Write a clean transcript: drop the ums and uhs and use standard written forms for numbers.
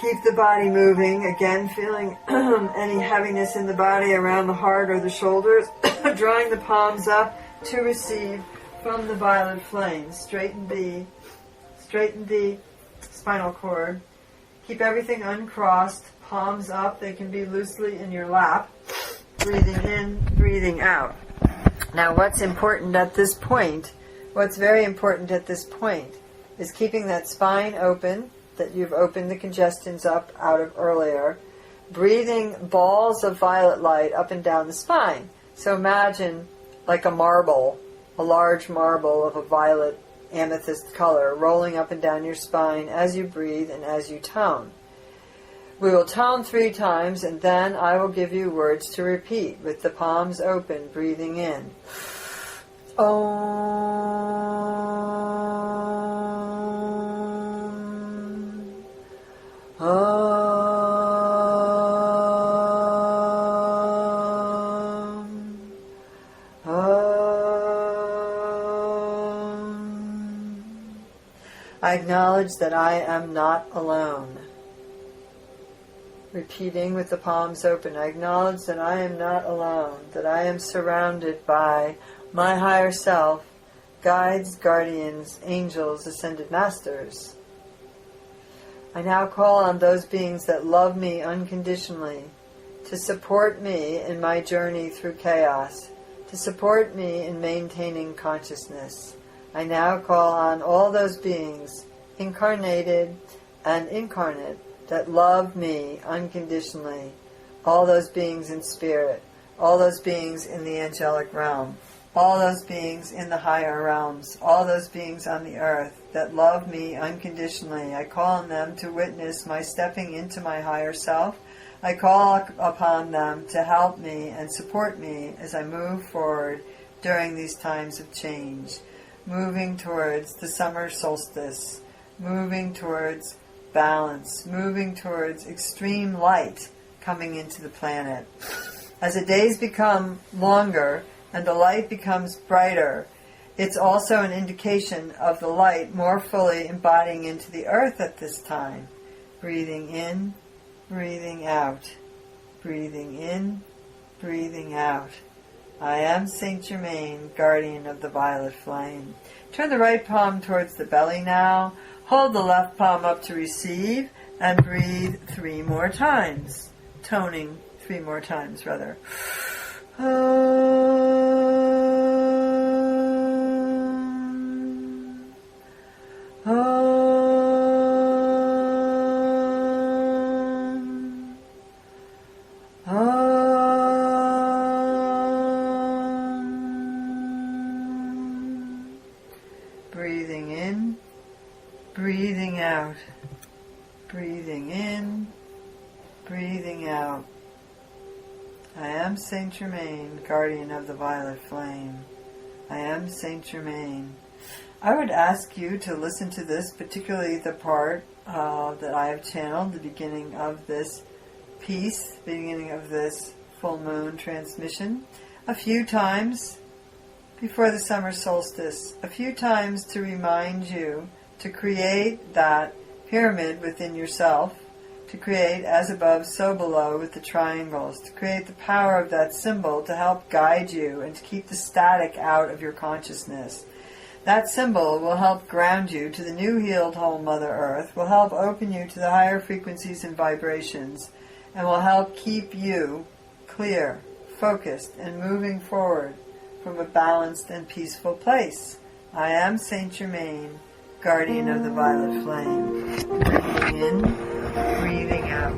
Keep the body moving. Again, feeling any heaviness in the body around the heart or the shoulders. Drawing the palms up to receive from the violet flame. Straighten the spinal cord. Keep everything uncrossed. Palms up. They can be loosely in your lap. Breathing in, breathing out. Now what's important at this point, what's very important at this point, is keeping that spine open, that you've opened the congestions up out of earlier, breathing balls of violet light up and down the spine. So imagine like a marble, a large marble of a violet amethyst color rolling up and down your spine as you breathe and as you tone. We will tone 3 times, and then I will give you words to repeat with the palms open, breathing in. Om. Om. Om. I acknowledge that I am not alone. Repeating with the palms open, I acknowledge that I am not alone, that I am surrounded by my higher self, guides, guardians, angels, ascended masters. I now call on those beings that love me unconditionally to support me in my journey through chaos, to support me in maintaining consciousness. I now call on all those beings, incarnated and incarnate, that love me unconditionally, all those beings in spirit, all those beings in the angelic realm, all those beings in the higher realms, all those beings on the earth that love me unconditionally. I call on them to witness my stepping into my higher self. I call upon them to help me and support me as I move forward during these times of change, moving towards the summer solstice, moving towards balance, moving towards extreme light coming into the planet. As the days become longer and the light becomes brighter, it's also an indication of the light more fully embodying into the earth at this time. Breathing in, breathing out. Breathing in, breathing out. I am Saint Germain, guardian of the violet flame. Turn the right palm towards the belly now. Hold the left palm up to receive and breathe 3 more times. Toning 3 more times, rather. Om. Om. Om. Breathing in. Breathing out, breathing in, breathing out. I am Saint Germain, guardian of the violet flame. I am Saint Germain. I would ask you to listen to this, particularly the part that I have channeled, the beginning of this piece, the beginning of this full moon transmission, a few times before the summer solstice, a few times to remind you to create that pyramid within yourself, to create as above, so below with the triangles, to create the power of that symbol to help guide you and to keep the static out of your consciousness. That symbol will help ground you to the new healed whole Mother Earth, will help open you to the higher frequencies and vibrations, and will help keep you clear, focused, and moving forward from a balanced and peaceful place. I am Saint Germain, guardian of the violet flame. Breathing in, breathing out.